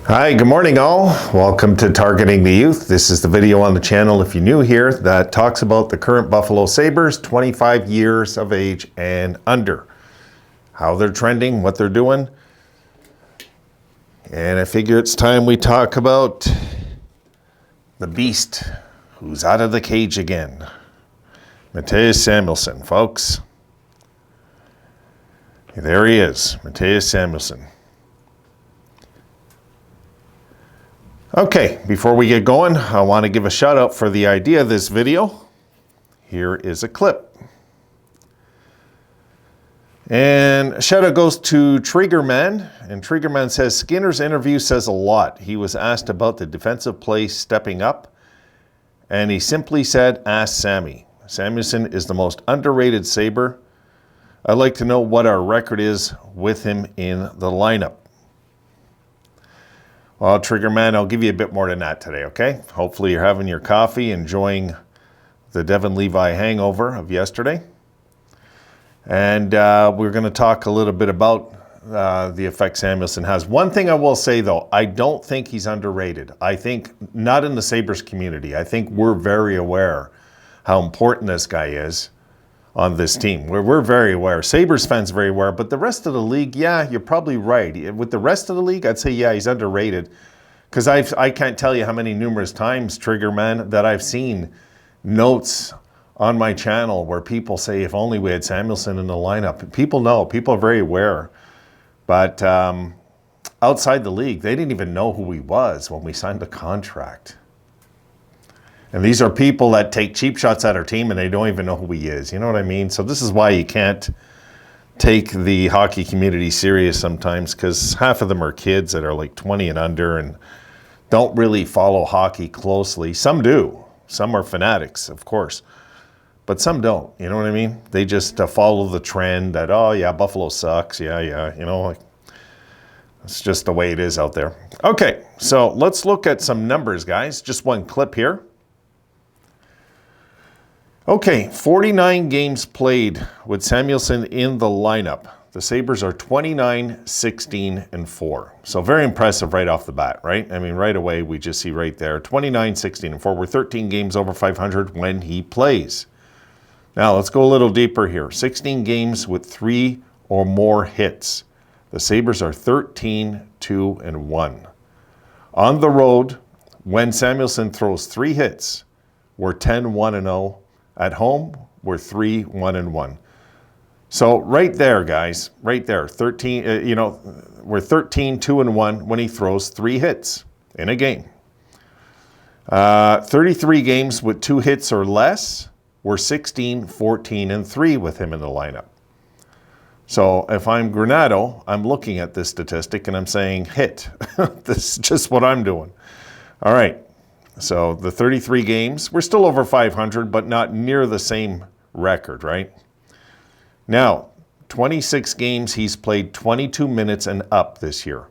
Hi, good morning all. Welcome to Targeting the Youth. This is the video on the channel, if you're new here, that talks about the current Buffalo Sabres, 25 years of age and under. How they're trending, what they're doing. And I figure it's time we talk about the beast who's out of the cage again. Mattias Samuelsson, folks. There he is, Mattias Samuelsson. Okay, before we get going, I want to give a shout out for the idea of this video. Here is a clip. And a shout out goes to Triggerman. And Triggerman says, Skinner's interview says a lot. He was asked about the defensive play stepping up. And he simply said, ask Sammy. Samuelsson is the most underrated Sabre. I'd like to know what our record is with him in the lineup. Well, Triggerman, I'll give you a bit more than that today, okay? Hopefully you're having your coffee, enjoying the Devin Levi hangover of yesterday. And we're going to talk a little bit about the effect Samuelsson has. One thing I will say, though, I don't think he's underrated. I think, not in the Sabres community, I think we're very aware how important this guy is on this team. We're very aware. Sabres fans are very aware, but the rest of the league, yeah, you're probably right. With the rest of the league, I'd say, yeah, he's underrated. Because I can't tell you how many numerous times, Triggerman, that I've seen notes on my channel where people say, if only we had Samuelsson in the lineup. People know. People are very aware. But outside the league, they didn't even know who he was when we signed the contract. And these are people that take cheap shots at our team and they don't even know who he is. You know what I mean? So this is why you can't take the hockey community serious sometimes, because half of them are kids that are like 20 and under and don't really follow hockey closely. Some do. Some are fanatics, of course. But some don't. You know what I mean? They just follow the trend that, oh, yeah, Buffalo sucks. Yeah. You know, like, it's just the way it is out there. Okay, so let's look at some numbers, guys. Just one clip here. Okay, 49 games played with Samuelsson in the lineup. The Sabres are 29, 16, and 4. So very impressive right off the bat, right? I mean, right away, we just see right there, 29, 16, and 4. We're 13 games over 500 when he plays. Now, let's go a little deeper here. 16 games with 3 or more hits. The Sabres are 13, 2, and 1. On the road, when Samuelsson throws 3 hits, we're 10, 1, and 0. At home, we're 3, 1, and 1. So right there, guys, right there, 13. We're 13, 2, and 1 when he throws 3 hits in a game. 33 games with 2 hits or less, we're 16, 14, and 3 with him in the lineup. So if I'm Granato, I'm looking at this statistic and I'm saying hit. This is just what I'm doing. All right. So the 33 games, we're still over 500, but not near the same record, right? Now, 26 games, he's played 22 minutes and up this year.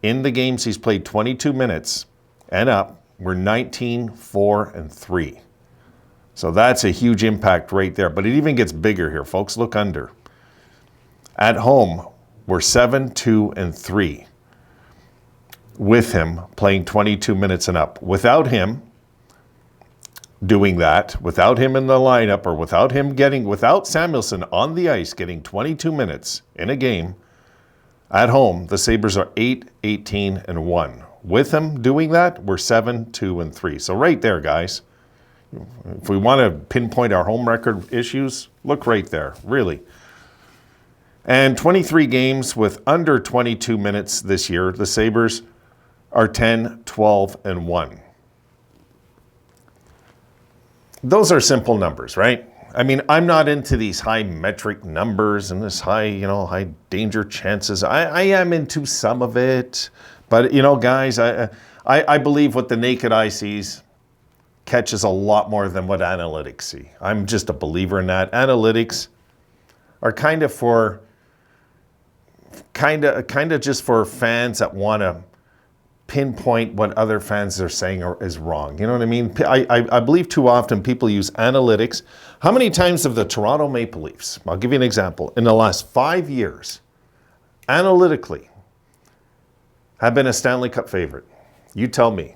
In the games he's played 22 minutes and up, we're 19, 4, and 3. So that's a huge impact right there. But it even gets bigger here, folks. Look under. At home, we're 7, 2, and 3. With him playing 22 minutes and up. Without him doing that, without him in the lineup, or without Samuelsson on the ice getting 22 minutes in a game, at home, the Sabres are 8, 18, and 1. With him doing that, we're 7, 2, and 3. So right there, guys, if we want to pinpoint our home record issues, look right there, really. And 23 games with under 22 minutes this year, the Sabres are 10, 12, and 1. Those are simple numbers, right? I mean, I'm not into these high metric numbers and this high danger chances. I am into some of it, but guys, I believe what the naked eye sees catches a lot more than what analytics see. I'm just a believer in that. Analytics are kind of just for fans that want to pinpoint what other fans are saying is wrong. You know what I mean? I believe too often people use analytics. How many times have the Toronto Maple Leafs, I'll give you an example, in the last 5 years, analytically, have been a Stanley Cup favorite. You tell me.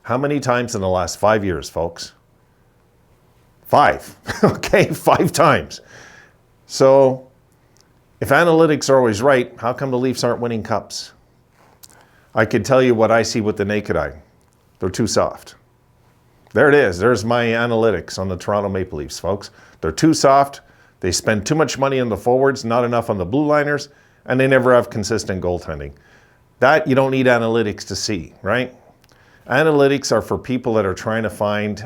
How many times in the last 5 years, folks? 5. Okay, 5 times. So if analytics are always right, how come the Leafs aren't winning cups? I can tell you what I see with the naked eye. They're too soft. There it is. There's my analytics on the Toronto Maple Leafs, folks. They're too soft. They spend too much money on the forwards, not enough on the blue liners, and they never have consistent goaltending. That you don't need analytics to see, right? Analytics are for people that are trying to find,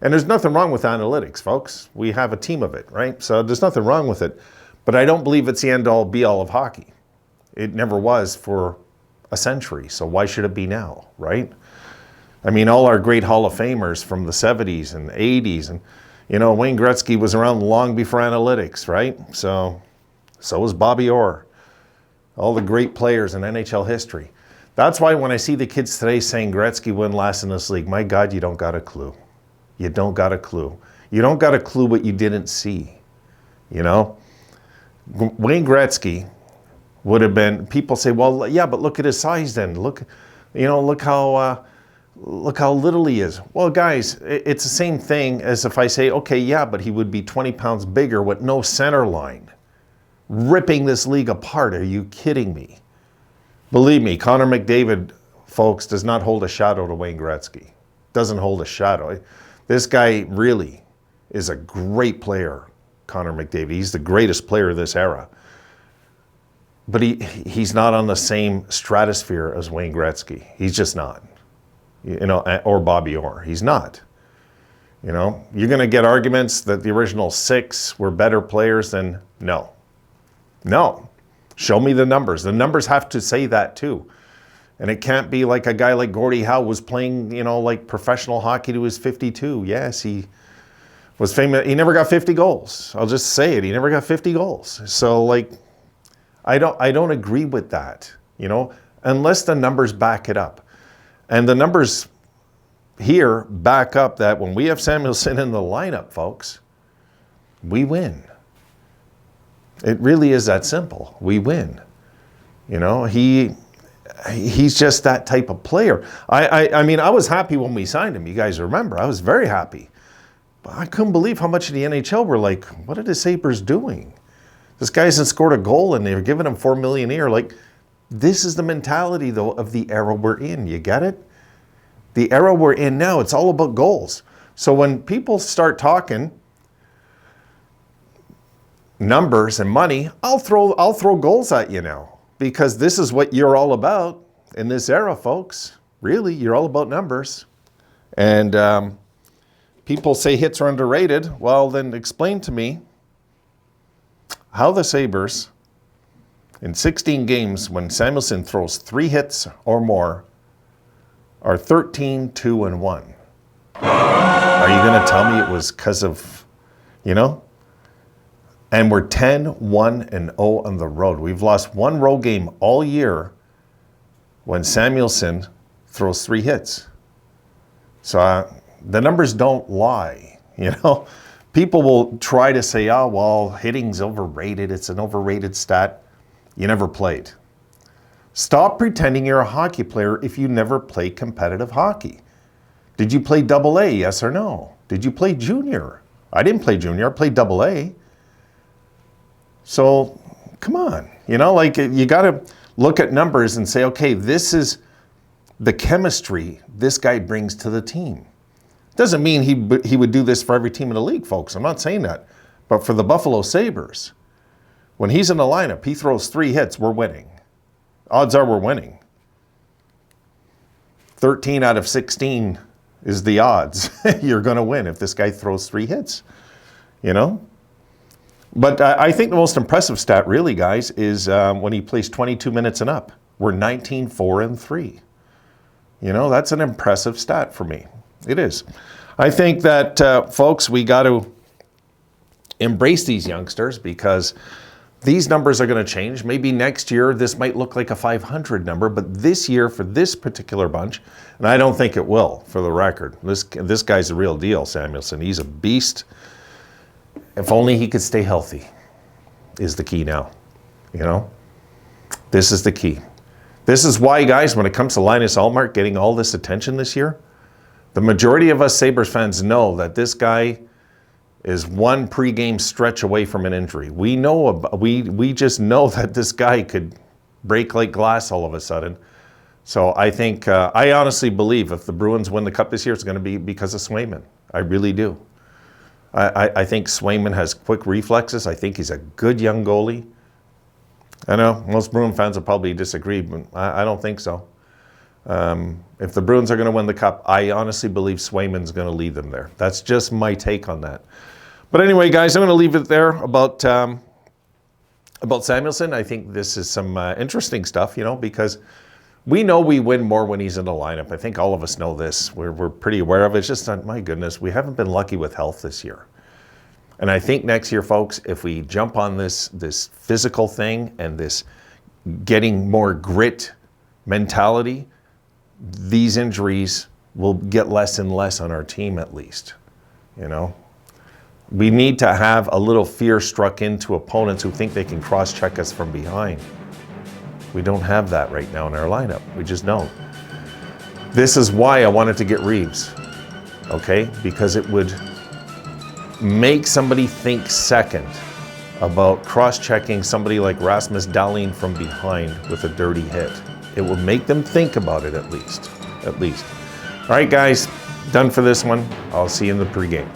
and there's nothing wrong with analytics, folks. We have a team of it, right? So there's nothing wrong with it. But I don't believe it's the end-all, be-all of hockey. It never was for a century, so why should it be now, right? I mean, all our great Hall of Famers from the 70s and 80s, and, you know, Wayne Gretzky was around long before analytics, right? So was Bobby Orr. All the great players in NHL history. That's why when I see the kids today saying Gretzky wouldn't last in this league, my God, you don't got a clue. You don't got a clue. You don't got a clue what you didn't see, you know? Wayne Gretzky would have been, people say, well, yeah, but look at his size then. Look how little he is. Well, guys, it's the same thing as if I say, okay, yeah, but he would be 20 pounds bigger with no center line, ripping this league apart. Are you kidding me? Believe me, Connor McDavid, folks, does not hold a shadow to Wayne Gretzky. Doesn't hold a shadow. This guy really is a great player, Connor McDavid. He's the greatest player of this era. But he's not on the same stratosphere as Wayne Gretzky. He's just not. You know, or Bobby Orr. He's not. You know, you're going to get arguments that the original 6 were better players than, no. Show me the numbers. The numbers have to say that too. And it can't be like a guy like Gordie Howe was playing, you know, like professional hockey to his 52. Yes, he was famous. He never got 50 goals. I'll just say it. He never got 50 goals. So, like, I don't agree with that, you know, unless the numbers back it up. And the numbers here back up that when we have Samuelsson in the lineup, folks, we win. It really is that simple. We win. You know, he's just that type of player. I mean, I was happy when we signed him. You guys remember, I was very happy. But I couldn't believe how much of the NHL were like, what are the Sabres doing? This guy hasn't scored a goal and they're giving him $4 million a year. Like, this is the mentality, though, of the era we're in. You get it? The era we're in now, it's all about goals. So when people start talking numbers and money, I'll throw goals at you now, because this is what you're all about in this era, folks. Really, you're all about numbers. And people say hits are underrated. Well, then explain to me how the Sabres, in 16 games, when Samuelsson throws 3 hits or more, are 13-2-1. Are you going to tell me it was because of, you know? And we're 10-1-0 on the road. We've lost 1 road game all year when Samuelsson throws 3 hits. So the numbers don't lie, you know? People will try to say, oh, well, hitting's overrated. It's an overrated stat. You never played. Stop pretending you're a hockey player if you never played competitive hockey. Did you play AA, yes or no? Did you play junior? I didn't play junior. I played AA. So, come on. You know, like, you got to look at numbers and say, okay, this is the chemistry this guy brings to the team. Doesn't mean he would do this for every team in the league, folks. I'm not saying that. But for the Buffalo Sabres, when he's in the lineup, he throws 3 hits, we're winning. Odds are we're winning. 13 out of 16 is the odds. You're going to win if this guy throws 3 hits, you know? But I think the most impressive stat, really, guys, is when he plays 22 minutes and up. We're 19-4-3. You know, that's an impressive stat for me. It is. I think that, folks, we got to embrace these youngsters, because these numbers are going to change. Maybe next year this might look like a 500 number, but this year for this particular bunch, and I don't think it will, for the record. This guy's a real deal, Samuelsson. He's a beast. If only he could stay healthy is the key now. You know? This is the key. This is why, guys, when it comes to Linus Ullmark getting all this attention this year, the majority of us Sabres fans know that this guy is one pregame stretch away from an injury. We just know that this guy could break like glass all of a sudden. So I think, I honestly believe if the Bruins win the Cup this year, it's going to be because of Swayman. I really do. I think Swayman has quick reflexes. I think he's a good young goalie. I know most Bruin fans will probably disagree, but I don't think so. If the Bruins are going to win the Cup, I honestly believe Swayman's going to lead them there. That's just my take on that. But anyway, guys, I'm going to leave it there about Samuelsson. I think this is some interesting stuff, because we know we win more when he's in the lineup. I think all of us know this. We're pretty aware of it. It's just not, my goodness, we haven't been lucky with health this year. And I think next year, folks, if we jump on this physical thing and this getting more grit mentality, these injuries will get less and less on our team at least, We need to have a little fear struck into opponents who think they can cross-check us from behind. We don't have that right now in our lineup. We just don't. This is why I wanted to get Reeves, okay? Because it would make somebody think second about cross-checking somebody like Rasmus Dahlin from behind with a dirty hit. It will make them think about it at least. All right, guys, done for this one. I'll see you in the pregame.